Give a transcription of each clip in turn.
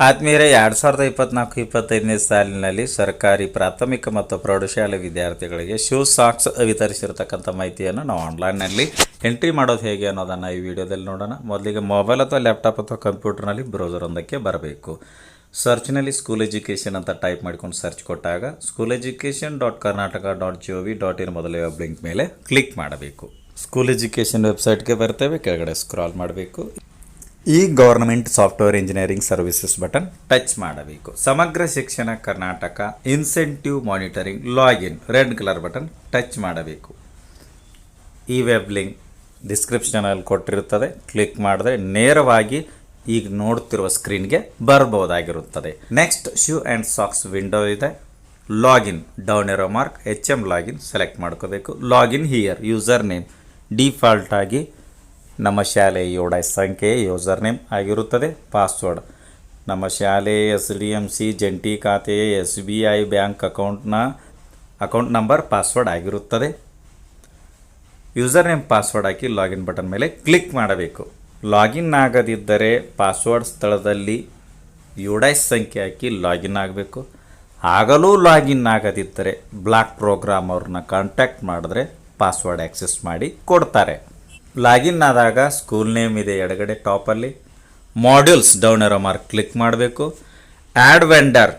ಆತ್ಮೀಯರೇ 2024-25ನೇ ಸಾಲಿನಲ್ಲಿ ಸರ್ಕಾರಿ ಪ್ರಾಥಮಿಕ ಮತ್ತು ಪ್ರೌಢಶಾಲೆ ವಿದ್ಯಾರ್ಥಿಗಳಿಗೆ ಶೂ ಸಾಕ್ಸ್ ವಿತರಿಸಿರ್ತಕ್ಕಂಥ ಮಾಹಿತಿಯನ್ನು ನಾವು ಆನ್ಲೈನ್ನಲ್ಲಿ ಎಂಟ್ರಿ ಮಾಡೋದು ಹೇಗೆ ಅನ್ನೋದನ್ನು ಈ ವಿಡಿಯೋದಲ್ಲಿ ನೋಡೋಣ. ಮೊದಲಿಗೆ ಮೊಬೈಲ್ ಅಥವಾ ಲ್ಯಾಪ್ಟಾಪ್ ಅಥವಾ ಕಂಪ್ಯೂಟರ್ನಲ್ಲಿ ಬ್ರೌಸರ್ ಒಂದಕ್ಕೆ ಬರಬೇಕು. ಸರ್ಚ್ನಲ್ಲಿ ಸ್ಕೂಲ್ ಎಜುಕೇಷನ್ ಅಂತ ಟೈಪ್ ಮಾಡ್ಕೊಂಡು ಸರ್ಚ್ ಕೊಟ್ಟಾಗ schooleducation.karnataka.gov.in ಮೊದಲ ವೆಬ್ ಲಿಂಕ್ ಮೇಲೆ ಕ್ಲಿಕ್ ಮಾಡಬೇಕು. ಸ್ಕೂಲ್ ಎಜುಕೇಷನ್ ವೆಬ್ಸೈಟ್ಗೆ ಬರ್ತೇವೆ. ಕೆಳಗಡೆ ಸ್ಕ್ರಾಲ್ ಮಾಡಬೇಕು. ಈ government software engineering services button touch ಮಾಡಬೇಕು. ಸಮಗ್ರ ಶಿಕ್ಷಣ Karnataka incentive monitoring login red colour button touch ಮಾಡಬೇಕು. ಈ ವೆಬ್ ಲಿಂಕ್ ಡಿಸ್ಕ್ರಿಪ್ಷನಲ್ಲಿ ಕೊಟ್ಟಿರುತ್ತದೆ. ಕ್ಲಿಕ್ ಮಾಡಿದ್ರೆ ನೇರವಾಗಿ ಈಗ ನೋಡ್ತಿರುವ ಸ್ಕ್ರೀನ್ಗೆ ಬರ್ಬೋದಾಗಿರುತ್ತದೆ. Next shoe and socks window ಇದೆ. Login down arrow mark HM login select ಮಾಡ್ಕೋಬೇಕು. Login here user name default ಆಗಿ ನಮ್ಮ ಶಾಲೆ ಯೋಡಾಯ್ ಸಂಖ್ಯೆ ಯೂಸರ್ ನೇಮ್ ಆಗಿರುತ್ತದೆ. ಪಾಸ್ವರ್ಡ್ ನಮ್ಮ ಶಾಲೆ SDMC ಜಂಟಿ ಖಾತೆ SBI bank account number password ಆಗಿರುತ್ತದೆ. ಯೂಸರ್ ನೇಮ್ ಪಾಸ್ವರ್ಡ್ ಹಾಕಿ ಲಾಗಿನ್ ಬಟನ್ ಮೇಲೆ ಕ್ಲಿಕ್ ಮಾಡಬೇಕು. ಲಾಗಿನ್ ಆಗದಿದ್ದರೆ ಪಾಸ್ವರ್ಡ್ ಸ್ಥಳದಲ್ಲಿ ಯೋಡಾಯ್ ಸಂಖ್ಯೆ ಹಾಕಿ ಲಾಗಿನ್ ಆಗಬೇಕು. ಆಗಲೂ ಲಾಗಿನ್ ಆಗದಿದ್ದರೆ ಬ್ಲಾಕ್ ಪ್ರೋಗ್ರಾಮ್ ಅವ್ರನ್ನ ಕಾಂಟ್ಯಾಕ್ಟ್ ಮಾಡಿದ್ರೆ ಪಾಸ್ವರ್ಡ್ ಆಕ್ಸೆಸ್ ಮಾಡಿ ಕೊಡ್ತಾರೆ. ಲಾಗಿನ್ ಆದಾಗ ಸ್ಕೂಲ್ ನೇಮ್ ಇದೆ ಎಡಗಡೆ ಟಾಪಲ್ಲಿ. Modules down arrow mark click ಮಾಡಬೇಕು. Add vendor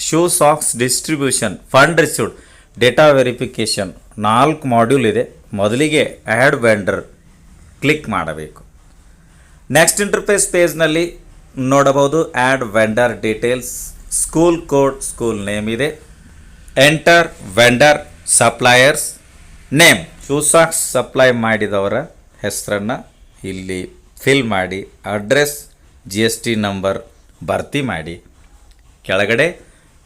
shoe socks distribution fund received data verification 4 module ಇದೆ. ಮೊದಲಿಗೆ ಆ್ಯಡ್ ವೆಂಡರ್ ಕ್ಲಿಕ್ ಮಾಡಬೇಕು. ನೆಕ್ಸ್ಟ್ ಇಂಟರ್ಫೇಸ್ ಪೇಜ್ನಲ್ಲಿ ನೋಡಬಹುದು add vendor details school code school name ಇದೆ. Enter vendor suppliers name shoe socks supply ಮಾಡಿದವರ ಹೆಸರನ್ನು ಇಲ್ಲಿ ಫಿಲ್ ಮಾಡಿ ಅಡ್ರೆಸ್ GST ನಂಬರ್ ಭರ್ತಿ ಮಾಡಿ. ಕೆಳಗಡೆ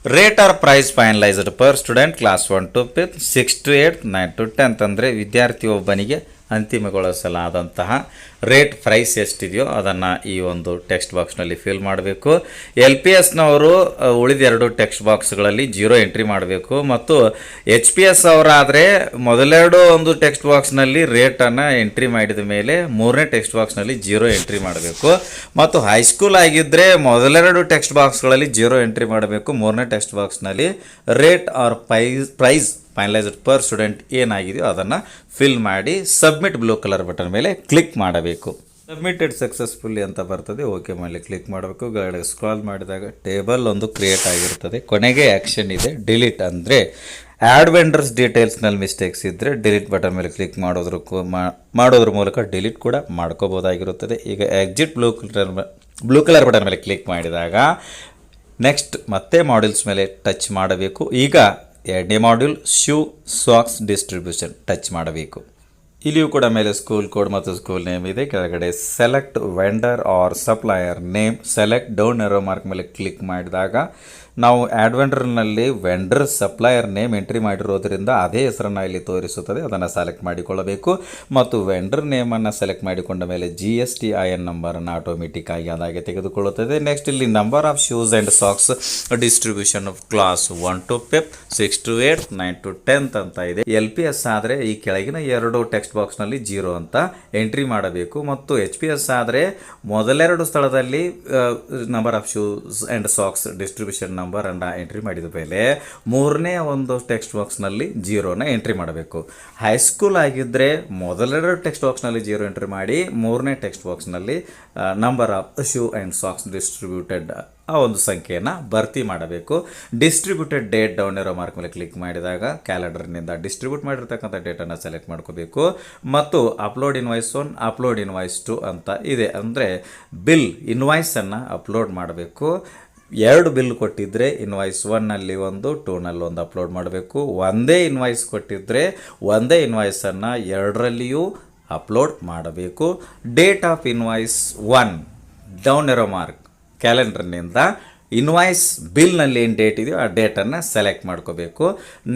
rate or price finalised per student class 1 to 5 6 to 8 9 to 10 ಅಂದರೆ ವಿದ್ಯಾರ್ಥಿ ಒಬ್ಬನಿಗೆ ಅಂತಿಮಗೊಳಿಸಲಾದಂತಹ ರೇಟ್ ಪ್ರೈಸ್ ಎಷ್ಟಿದೆಯೋ ಅದನ್ನು ಈ ಒಂದು ಟೆಕ್ಸ್ಟ್ ಬಾಕ್ಸ್ನಲ್ಲಿ ಫಿಲ್ ಮಾಡಬೇಕು. LPSನವರು ಉಳಿದ 2 ಟೆಕ್ಸ್ಟ್ ಬಾಕ್ಸ್ಗಳಲ್ಲಿ 0 ಎಂಟ್ರಿ ಮಾಡಬೇಕು ಮತ್ತು HPS ಅವರಾದರೆ ಮೊದಲೆರಡು ಒಂದು ಟೆಕ್ಸ್ಟ್ ಬಾಕ್ಸ್ನಲ್ಲಿ ರೇಟನ್ನು ಎಂಟ್ರಿ ಮಾಡಿದ ಮೇಲೆ 3ನೇ ಟೆಕ್ಸ್ಟ್ ಬಾಕ್ಸ್ನಲ್ಲಿ 0 ಎಂಟ್ರಿ ಮಾಡಬೇಕು ಮತ್ತು ಹೈಸ್ಕೂಲ್ ಆಗಿದ್ದರೆ ಮೊದಲೆರಡು ಟೆಕ್ಸ್ಟ್ ಬಾಕ್ಸ್ಗಳಲ್ಲಿ 0 ಎಂಟ್ರಿ ಮಾಡಬೇಕು. 3ನೇ ಟೆಕ್ಸ್ಟ್ ಬಾಕ್ಸ್ನಲ್ಲಿ rate or price finalised per student ಏನಾಗಿದೆಯೋ ಅದನ್ನು ಫಿಲ್ ಮಾಡಿ ಸಬ್ಮಿಟ್ ಬ್ಲೂ ಕಲರ್ ಬಟನ್ ಮೇಲೆ ಕ್ಲಿಕ್ ಮಾಡಬೇಕು. ಸಬ್ಮಿಟೆಡ್ ಸಕ್ಸಸ್ಫುಲ್ಲಿ ಅಂತ ಬರ್ತದೆ. ಓಕೆ ಮೇಲೆ ಕ್ಲಿಕ್ ಮಾಡಬೇಕು. ಗಾಡಿ ಸ್ಕ್ರಾಲ್ ಮಾಡಿದಾಗ ಟೇಬಲ್ ಒಂದು ಕ್ರಿಯೇಟ್ ಆಗಿರ್ತದೆ. ಕೊನೆಗೆ ಆ್ಯಕ್ಷನ್ ಇದೆ ಡಿಲೀಟ್ ಅಂದರೆ ಆ್ಯಡ್ ವೆಂಡರ್ಸ್ ಡೀಟೇಲ್ಸ್ನಲ್ಲಿ ಮಿಸ್ಟೇಕ್ಸ್ ಇದ್ದರೆ ಡಿಲೀಟ್ ಬಟನ್ ಮೇಲೆ ಕ್ಲಿಕ್ ಮಾಡೋದ್ರ ಮೂಲಕ ಡಿಲೀಟ್ ಕೂಡ ಮಾಡ್ಕೋಬೋದಾಗಿರುತ್ತದೆ. ಈಗ ಎಕ್ಸಿಟ್ ಬ್ಲೂ ಕಲರ್ ಬಟನ್ ಮೇಲೆ ಕ್ಲಿಕ್ ಮಾಡಿದಾಗ ನೆಕ್ಸ್ಟ್ ಮತ್ತೆ ಮಾಡ್ಯೂಲ್ಸ್ ಮೇಲೆ ಟಚ್ ಮಾಡಬೇಕು. ಈಗ 2ನೇ module shoe socks distribution touch ಮಾಡಬೇಕು. ಇಲ್ಲಿಯೂ ಕೂಡ ಮೇಲೆ ಸ್ಕೂಲ್ ಕೋಡ್ ಮತ್ತು ಸ್ಕೂಲ್ ನೇಮ್ ಇದೆ. ಕೆಳಗಡೆ select vendor or supplier name select down arrow mark ಮೇಲೆ ಕ್ಲಿಕ್ ಮಾಡಿದಾಗ ನಾವು ಆ್ಯಡ್ ವೆಂಡರ್ನಲ್ಲಿ ವೆಂಡರ್ ಸಪ್ಲೈಯರ್ ನೇಮ್ ಎಂಟ್ರಿ ಮಾಡಿರೋದ್ರಿಂದ ಅದೇ ಹೆಸರನ್ನು ಇಲ್ಲಿ ತೋರಿಸುತ್ತದೆ. ಅದನ್ನು ಸೆಲೆಕ್ಟ್ ಮಾಡಿಕೊಳ್ಳಬೇಕು ಮತ್ತು ವೆಂಡರ್ ನೇಮನ್ನು ಸೆಲೆಕ್ಟ್ ಮಾಡಿಕೊಂಡ ಮೇಲೆ GSTIN ನಂಬರನ್ನು ಆಟೋಮೆಟಿಕ್ ಆಗಿ ಅದಾಗೆ ತೆಗೆದುಕೊಳ್ಳುತ್ತದೆ. ನೆಕ್ಸ್ಟ್ ಇಲ್ಲಿ number of shoes and socks distribution of class 1 to 5 6 to 8 9 to 10 ಅಂತ ಇದೆ. LPS ಆದರೆ ಈ ಕೆಳಗಿನ 2 ಟೆಕ್ಸ್ಟ್ ಬಾಕ್ಸ್ನಲ್ಲಿ 0 ಅಂತ ಎಂಟ್ರಿ ಮಾಡಬೇಕು ಮತ್ತು HPS ಆದರೆ ಮೊದಲೆರಡು ಸ್ಥಳದಲ್ಲಿ number of shoes and socks distribution ನಂಬರನ್ನು ಎಂಟ್ರಿ ಮಾಡಿದ ಮೇಲೆ 3ನೇ ಒಂದು ಟೆಕ್ಸ್ಟ್ ಬಾಕ್ಸ್ನಲ್ಲಿ 0ನ ಎಂಟ್ರಿ ಮಾಡಬೇಕು. ಹೈಸ್ಕೂಲ್ ಆಗಿದ್ದರೆ ಮೊದಲೆರಡು ಟೆಕ್ಸ್ಟ್ ಬಾಕ್ಸ್ನಲ್ಲಿ 0 ಎಂಟ್ರಿ ಮಾಡಿ 3ನೇ ಟೆಕ್ಸ್ಟ್ ಬಾಕ್ಸ್ನಲ್ಲಿ number of shoe and socks distributed ಆ ಒಂದು ಸಂಖ್ಯೆಯನ್ನು ಭರ್ತಿ ಮಾಡಬೇಕು. Distributed date down arrow mark ಮೇಲೆ ಕ್ಲಿಕ್ ಮಾಡಿದಾಗ ಕ್ಯಾಲೆಂಡರ್ನಿಂದ ಡಿಸ್ಟ್ರಿಬ್ಯೂಟ್ ಮಾಡಿರ್ತಕ್ಕಂಥ ಡೇಟನ್ನು ಸೆಲೆಕ್ಟ್ ಮಾಡ್ಕೋಬೇಕು ಮತ್ತು ಅಪ್ಲೋಡ್ ಇನ್ವಾಯ್ಸ್ 1 ಅಪ್ಲೋಡ್ ಇನ್ವಾಯ್ಸ್ 2 ಅಂತ ಇದೆ. ಅಂದರೆ ಇನ್ವಾಯ್ಸನ್ನು ಅಪ್ಲೋಡ್ ಮಾಡಬೇಕು. 2 ಬಿಲ್ ಕೊಟ್ಟಿದ್ದರೆ ಇನ್ವಾಯ್ಸ್ 1ನಲ್ಲಿ 1 2ನಲ್ಲಿ 1 ಅಪ್ಲೋಡ್ ಮಾಡಬೇಕು. ಒಂದೇ ಇನ್ವಾಯ್ಸ್ ಕೊಟ್ಟಿದ್ದರೆ ಒಂದೇ ಇನ್ವಾಯ್ಸನ್ನು 2ರಲ್ಲಿಯೂ ಅಪ್ಲೋಡ್ ಮಾಡಬೇಕು. Date of invoice 1 down arrow mark ಕ್ಯಾಲೆಂಡರ್ನಿಂದ ಇನ್ವಾಯ್ಸ್ ಬಿಲ್ನಲ್ಲಿ ಏನು ಡೇಟ್ ಇದೆಯೋ ಆ ಡೇಟನ್ನು ಸೆಲೆಕ್ಟ್ ಮಾಡ್ಕೋಬೇಕು.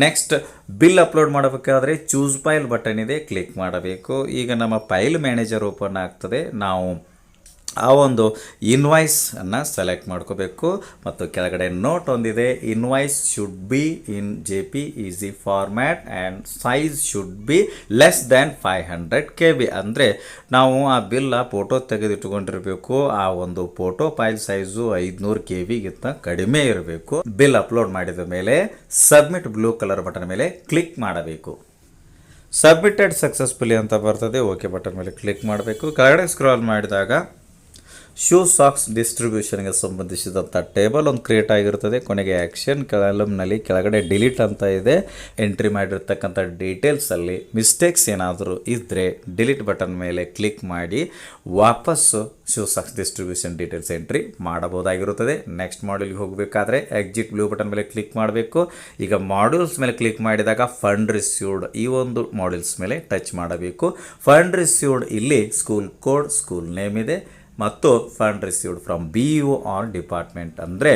ನೆಕ್ಸ್ಟ್ ಬಿಲ್ ಅಪ್ಲೋಡ್ ಮಾಡಬೇಕಾದ್ರೆ ಚೂಸ್ ಫೈಲ್ ಬಟನ್ ಇದೆ ಕ್ಲಿಕ್ ಮಾಡಬೇಕು. ಈಗ ನಮ್ಮ ಫೈಲ್ ಮ್ಯಾನೇಜರ್ ಓಪನ್ ಆಗ್ತದೆ. ನಾವು ಆ ಒಂದು ಇನ್ವಾಯ್ಸನ್ನು ಸೆಲೆಕ್ಟ್ ಮಾಡ್ಕೋಬೇಕು ಮತ್ತು ಕೆಳಗಡೆ ನೋಟ್ ಒಂದಿದೆ, invoice should be in JPEG format and size should be less than 500 KB. ಅಂದರೆ ನಾವು ಆ ಬಿಲ್ ಫೋಟೋ ತೆಗೆದಿಟ್ಕೊಂಡಿರಬೇಕು, ಆ ಒಂದು ಫೋಟೋ ಫೈಲ್ ಸೈಜು 500 KB ಕಡಿಮೆ ಇರಬೇಕು. ಬಿಲ್ ಅಪ್ಲೋಡ್ ಮಾಡಿದ ಮೇಲೆ ಸಬ್ಮಿಟ್ ಬ್ಲೂ ಕಲರ್ ಬಟನ್ ಮೇಲೆ ಕ್ಲಿಕ್ ಮಾಡಬೇಕು. ಸಬ್ಮಿಟೆಡ್ ಸಕ್ಸಸ್ಫುಲಿ ಅಂತ ಬರ್ತದೆ, ಓಕೆ ಬಟನ್ ಮೇಲೆ ಕ್ಲಿಕ್ ಮಾಡಬೇಕು. ಕೆಳಗಡೆ ಸ್ಕ್ರಾಲ್ ಮಾಡಿದಾಗ ಶೂ ಸಾಕ್ಸ್ ಡಿಸ್ಟ್ರಿಬ್ಯೂಷನ್ಗೆ ಸಂಬಂಧಿಸಿದಂಥ ಟೇಬಲ್ ಒಂದು ಕ್ರಿಯೇಟ್ ಆಗಿರ್ತದೆ. ಕೊನೆಗೆ ಆ್ಯಕ್ಷನ್ ಕಾಲಮ್ನಲ್ಲಿ ಕೆಳಗಡೆ ಡಿಲೀಟ್ ಅಂತ ಇದೆ. ಎಂಟ್ರಿ ಮಾಡಿರ್ತಕ್ಕಂಥ ಡೀಟೇಲ್ಸಲ್ಲಿ ಮಿಸ್ಟೇಕ್ಸ್ ಏನಾದರೂ ಇದ್ದರೆ ಡಿಲೀಟ್ ಬಟನ್ ಮೇಲೆ ಕ್ಲಿಕ್ ಮಾಡಿ ವಾಪಸ್ಸು shoe socks distribution details entry ಮಾಡಬಹುದಾಗಿರುತ್ತದೆ. ನೆಕ್ಸ್ಟ್ ಮಾಡ್ಯೂಲ್ಗೆ ಹೋಗಬೇಕಾದ್ರೆ ಎಕ್ಸಿಟ್ ಬ್ಲೂ ಬಟನ್ ಮೇಲೆ ಕ್ಲಿಕ್ ಮಾಡಬೇಕು. ಈಗ ಮಾಡ್ಯೂಲ್ಸ್ ಮೇಲೆ ಕ್ಲಿಕ್ ಮಾಡಿದಾಗ ಫಂಡ್ ರಿಸೀವ್ಡ್ ಈ ಒಂದು ಮಾಡ್ಯೂಲ್ಸ್ ಮೇಲೆ ಟಚ್ ಮಾಡಬೇಕು. ಫಂಡ್ ರಿಸೀವ್ಡ್ ಇಲ್ಲಿ ಸ್ಕೂಲ್ ಕೋಡ್, ಸ್ಕೂಲ್ ನೇಮ್ ಇದೆ ಮತ್ತು fund received from BO or department ಅಂದರೆ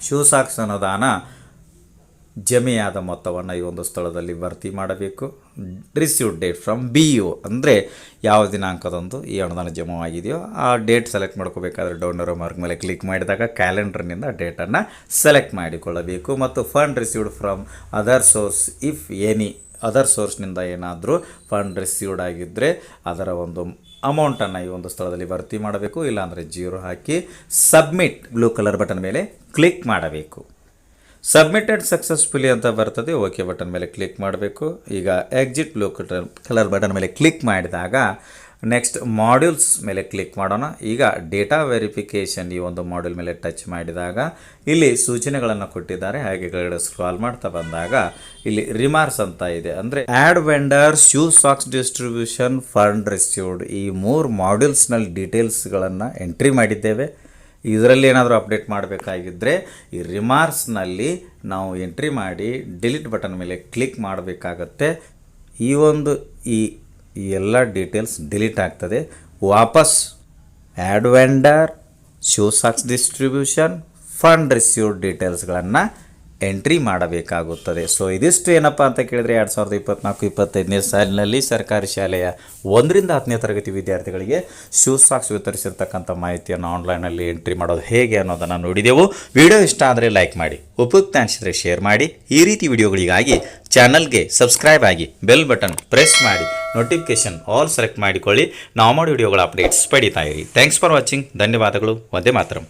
ಶೂ ಸಾಕ್ಸ್ ಅನುದಾನ ಜಮೆಯಾದ ಮೊತ್ತವನ್ನು ಈ ಒಂದು ಸ್ಥಳದಲ್ಲಿ ಭರ್ತಿ ಮಾಡಬೇಕು. ರಿಸೀವ್ಡ್ ಡೇಟ್ ಫ್ರಮ್ BO ಅಂದರೆ ಯಾವ ದಿನಾಂಕದಂದು ಈ ಅನುದಾನ ಜಮೆವಾಗಿದೆಯೋ ಆ ಡೇಟ್ ಸೆಲೆಕ್ಟ್ ಮಾಡ್ಕೋಬೇಕಾದ್ರೆ ಡೌನ್ ಏರೋ ಮಾರ್ಕ್ ಮೇಲೆ ಕ್ಲಿಕ್ ಮಾಡಿದಾಗ ಕ್ಯಾಲೆಂಡರ್ನಿಂದ ಡೇಟನ್ನು ಸೆಲೆಕ್ಟ್ ಮಾಡಿಕೊಳ್ಳಬೇಕು. ಮತ್ತು fund received from other source if any other ಸೋರ್ಸ್ನಿಂದ ಏನಾದರೂ ಫಂಡ್ ರಿಸೀವ್ಡ್ ಆಗಿದ್ದರೆ ಅದರ ಒಂದು ಅಮೌಂಟನ್ನು ಈ ಒಂದು ಸ್ಥಳದಲ್ಲಿ ಭರ್ತಿ ಮಾಡಬೇಕು. ಇಲ್ಲಾಂದರೆ 0 ಹಾಕಿ ಸಬ್ಮಿಟ್ ಬ್ಲೂ ಕಲರ್ ಬಟನ್ ಮೇಲೆ ಕ್ಲಿಕ್ ಮಾಡಬೇಕು. ಸಬ್ಮಿಟೆಡ್ ಸಕ್ಸಸ್ಫುಲಿ ಅಂತ ಬರ್ತದೆ, ಓಕೆ ಬಟನ್ ಮೇಲೆ ಕ್ಲಿಕ್ ಮಾಡಬೇಕು. ಈಗ ಎಕ್ಸಿಟ್ ಬ್ಲೂ ಕಲರ್ ಬಟನ್ ಮೇಲೆ ಕ್ಲಿಕ್ ಮಾಡಿದಾಗ ನೆಕ್ಸ್ಟ್ ಮಾಡ್ಯೂಲ್ಸ್ ಮೇಲೆ ಕ್ಲಿಕ್ ಮಾಡೋಣ. ಈಗ ಡೇಟಾ ವೆರಿಫಿಕೇಷನ್ ಈ ಒಂದು ಮಾಡ್ಯೂಲ್ ಮೇಲೆ ಟಚ್ ಮಾಡಿದಾಗ ಇಲ್ಲಿ ಸೂಚನೆಗಳನ್ನು ಕೊಟ್ಟಿದ್ದಾರೆ. ಹಾಗೆ ಕೆಳಗಡೆ ಸ್ಕ್ರಾಲ್ ಮಾಡ್ತಾ ಬಂದಾಗ ಇಲ್ಲಿ ರಿಮಾರ್ಕ್ಸ್ ಅಂತ ಇದೆ. ಅಂದರೆ add vendor, shoe socks distribution, fund received ಈ 3 ಮಾಡ್ಯೂಲ್ಸ್ನಲ್ಲಿ ಡೀಟೇಲ್ಸ್ಗಳನ್ನು ಎಂಟ್ರಿ ಮಾಡಿದ್ದೇವೆ. ಇದರಲ್ಲಿ ಏನಾದರೂ ಅಪ್ಡೇಟ್ ಮಾಡಬೇಕಾಗಿದ್ದರೆ ಈ ರಿಮಾರ್ಕ್ಸ್ನಲ್ಲಿ ನಾವು ಎಂಟ್ರಿ ಮಾಡಿ ಡಿಲೀಟ್ ಬಟನ್ ಮೇಲೆ ಕ್ಲಿಕ್ ಮಾಡಬೇಕಾಗತ್ತೆ. ಈ ಎಲ್ಲ ಡೀಟೇಲ್ಸ್ ಡಿಲೀಟ್ ಆಗ್ತದೆ. ವಾಪಸ್ add vendor, shoe socks distribution, fund received ಡೀಟೇಲ್ಸ್ಗಳನ್ನು ಎಂಟ್ರಿ ಮಾಡಬೇಕಾಗುತ್ತದೆ. ಸೊ ಇದಿಷ್ಟು ಏನಪ್ಪ ಅಂತ ಕೇಳಿದರೆ 2024-25ನೇ ಸಾಲಿನಲ್ಲಿ ಸರ್ಕಾರಿ ಶಾಲೆಯ 1ರಿಂದ 10ನೇ ತರಗತಿ ವಿದ್ಯಾರ್ಥಿಗಳಿಗೆ ಶೂ ಸಾಕ್ಸ್ ವಿತರಿಸಿರ್ತಕ್ಕಂಥ ಮಾಹಿತಿಯನ್ನು ಆನ್ಲೈನಲ್ಲಿ ಎಂಟ್ರಿ ಮಾಡೋದು ಹೇಗೆ ಅನ್ನೋದನ್ನು ನೋಡಿದೆವು. ವಿಡಿಯೋ ಇಷ್ಟ ಆದರೆ ಲೈಕ್ ಮಾಡಿ, ಉಪಯುಕ್ತ ಅನಿಸಿದರೆ ಶೇರ್ ಮಾಡಿ. ಈ ರೀತಿ ವಿಡಿಯೋಗಳಿಗಾಗಿ ಚಾನಲ್ಗೆ ಸಬ್ಸ್ಕ್ರೈಬ್ ಆಗಿ ಬೆಲ್ ಬಟನ್ ಪ್ರೆಸ್ ಮಾಡಿ ನೋಟಿಫಿಕೇಶನ್ ಆಲ್ ಸೆಲೆಕ್ಟ್ ಮಾಡಿಕೊಳ್ಳಿ. ನಾವು ಮಾಡೋ ವಿಡಿಯೋಗಳ ಅಪ್ಡೇಟ್ಸ್ ಪಡಿತಾ ಇರಿ. Thanks for watching. ಧನ್ಯವಾದಗಳು. ವಂದೇ ಮಾತರಂ.